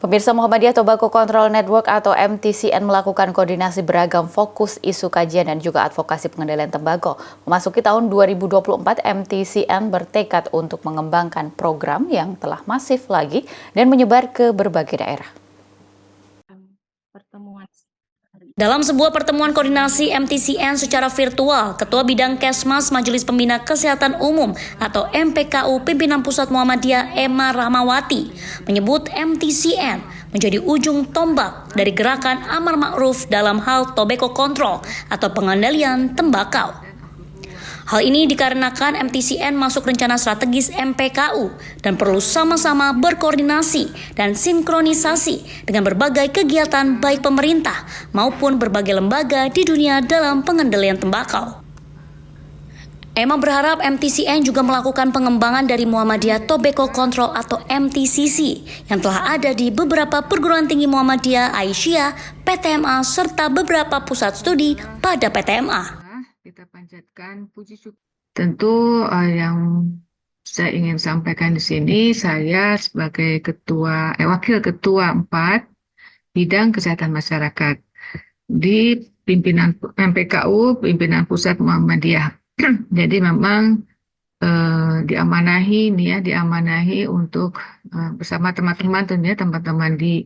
Pemirsa, Muhammadiyah Tobacco Control Network atau MTCN melakukan koordinasi beragam fokus isu kajian dan juga advokasi pengendalian tembakau. Memasuki tahun 2024, MTCN bertekad untuk mengembangkan program yang telah masif lagi dan menyebar ke berbagai daerah. Dalam sebuah pertemuan koordinasi MTCN secara virtual, Ketua Bidang Kesmas Majelis Pembina Kesehatan Umum atau MPKU Pimpinan Pusat Muhammadiyah Emma Rahmawati menyebut MTCN menjadi ujung tombak dari gerakan Amar Ma'ruf dalam hal tobacco control atau pengendalian tembakau. Hal ini dikarenakan MTCN masuk rencana strategis MPKU dan perlu sama-sama berkoordinasi dan sinkronisasi dengan berbagai kegiatan baik pemerintah maupun berbagai lembaga di dunia dalam pengendalian tembakau. Emma berharap MTCN juga melakukan pengembangan dari Muhammadiyah Tobacco Control atau MTCC yang telah ada di beberapa perguruan tinggi Muhammadiyah, Aisyah, PTMA, serta beberapa pusat studi pada PTMA. Kita panjatkan puji syukur. Tentu yang saya ingin sampaikan di sini, saya sebagai wakil ketua 4 bidang kesehatan masyarakat di pimpinan MPKU, pimpinan pusat Muhammadiyah. Jadi memang diamanahi untuk bersama teman-teman tentunya teman-teman di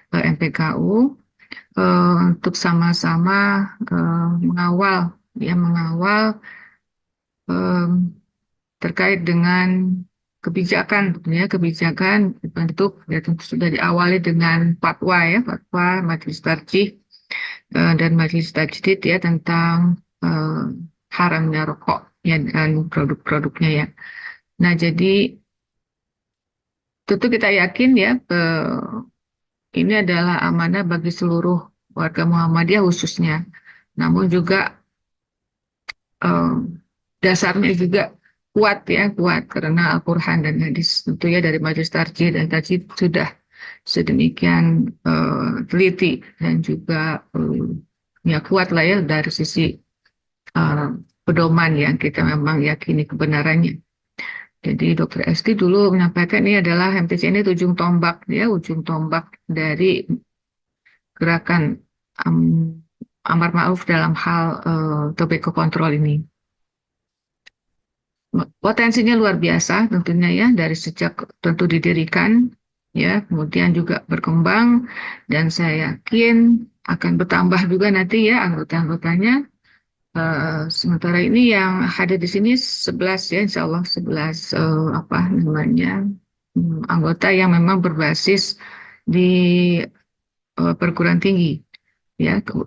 MPKU untuk sama-sama mengawal terkait dengan kebijakan bentuk tentu sudah diawali dengan fatwa Majelis Tarjih dan Majelis Tajdid tentang haramnya rokok dan produk-produknya ya. Nah, jadi tentu kita yakin ini adalah amanah bagi seluruh warga Muhammadiyah khususnya. Namun juga dasarnya juga kuat karena Al-Quran dan hadis tentu dari Majelis Tarjih dan Tajdid sudah sedemikian teliti dan juga kuat dari sisi pedoman yang kita memang yakini kebenarannya. Jadi Dr. Esti dulu menyampaikan ini adalah MTCN ini ujung tombak dari gerakan Amar Ma'ruf dalam hal tobacco control ini. Potensinya luar biasa tentunya dari sejak tentu didirikan kemudian juga berkembang dan saya yakin akan bertambah juga nanti anggota-anggotanya. Sementara ini yang hadir di sini 11 insya Allah 11 anggota yang memang berbasis di perguruan tinggi.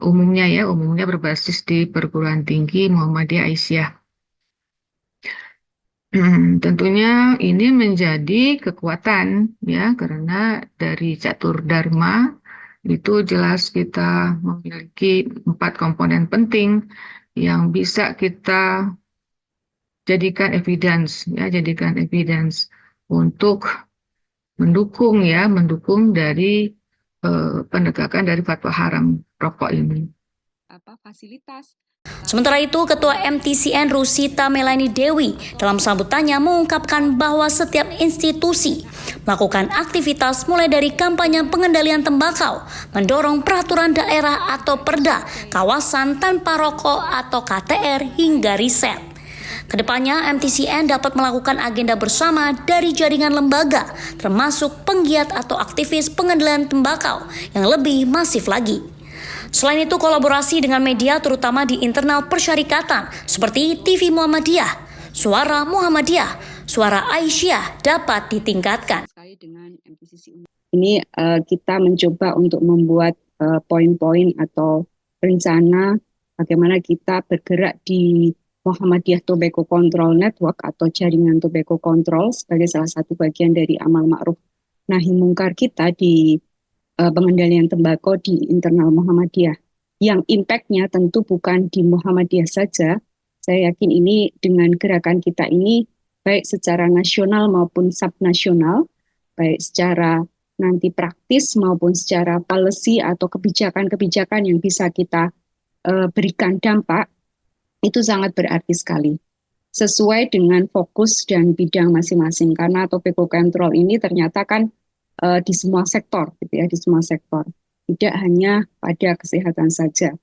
Umumnya berbasis di perguruan tinggi Muhammadiyah Aisyah. Tentunya ini menjadi kekuatan karena dari catur dharma itu jelas kita memiliki 4 komponen penting yang bisa kita jadikan evidence untuk mendukung dari penegakan dari fatwa haram rokok ini. Sementara itu, Ketua MTCN Rusita Melani Dewi dalam sambutannya mengungkapkan bahwa setiap institusi melakukan aktivitas mulai dari kampanye pengendalian tembakau, mendorong peraturan daerah atau perda, kawasan tanpa rokok atau KTR hingga riset. Kedepannya, MTCN dapat melakukan agenda bersama dari jaringan lembaga, termasuk penggiat atau aktivis pengendalian tembakau yang lebih masif lagi. Selain itu, kolaborasi dengan media terutama di internal persyarikatan seperti TV Muhammadiyah, Suara Muhammadiyah, Suara Aisyah dapat ditingkatkan. Ini kita mencoba untuk membuat poin-poin atau rencana bagaimana kita bergerak di Muhammadiyah Tobacco Control Network atau jaringan tobacco control sebagai salah satu bagian dari amal ma'ruf nahi mungkar kita di pengendalian tembakau di internal Muhammadiyah. Yang impact-nya tentu bukan di Muhammadiyah saja. Saya yakin ini dengan gerakan kita ini baik secara nasional maupun subnasional, baik secara nanti praktis maupun secara policy atau kebijakan-kebijakan yang bisa kita berikan dampak, itu sangat berarti sekali. Sesuai dengan fokus dan bidang masing-masing. Karena tobacco control ini ternyata kan di semua sektor, gitu ya, di semua sektor, tidak hanya pada kesehatan saja.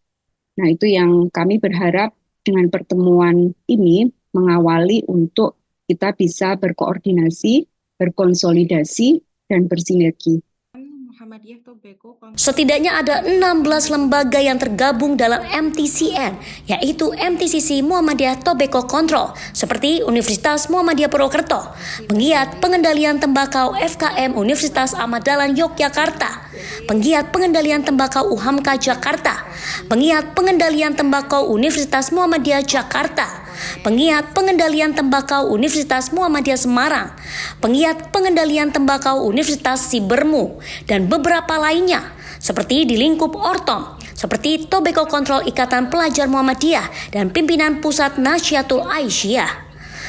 Nah, itu yang kami berharap dengan pertemuan ini mengawali untuk kita bisa berkoordinasi, berkonsolidasi, dan bersinergi. Setidaknya ada 16 lembaga yang tergabung dalam MTCN, yaitu MTCC Muhammadiyah Tobacco Control, seperti Universitas Muhammadiyah Purwokerto, Penggiat Pengendalian Tembakau FKM Universitas Ahmad Dahlan Yogyakarta, Penggiat Pengendalian Tembakau UHAMKA Jakarta, Penggiat Pengendalian Tembakau Universitas Muhammadiyah Jakarta, Penggiat Pengendalian Tembakau Universitas Muhammadiyah Semarang, Penggiat Pengendalian Tembakau Universitas Sibermu, dan beberapa lainnya, seperti di lingkup Ortom, seperti Tobacco Control Ikatan Pelajar Muhammadiyah dan Pimpinan Pusat Nasyatul Aisyah.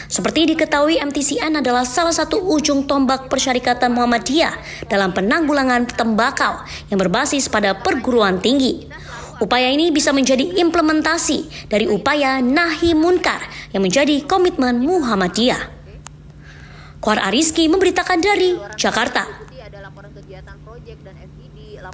Seperti diketahui, MTCN adalah salah satu ujung tombak Persyarikatan Muhammadiyah dalam penanggulangan tembakau yang berbasis pada perguruan tinggi. Upaya ini bisa menjadi implementasi dari upaya Nahi Munkar yang menjadi komitmen Muhammadiyah. Qahar Ariski memberitakan dari Jakarta. Adalah kegiatan proyek dan FID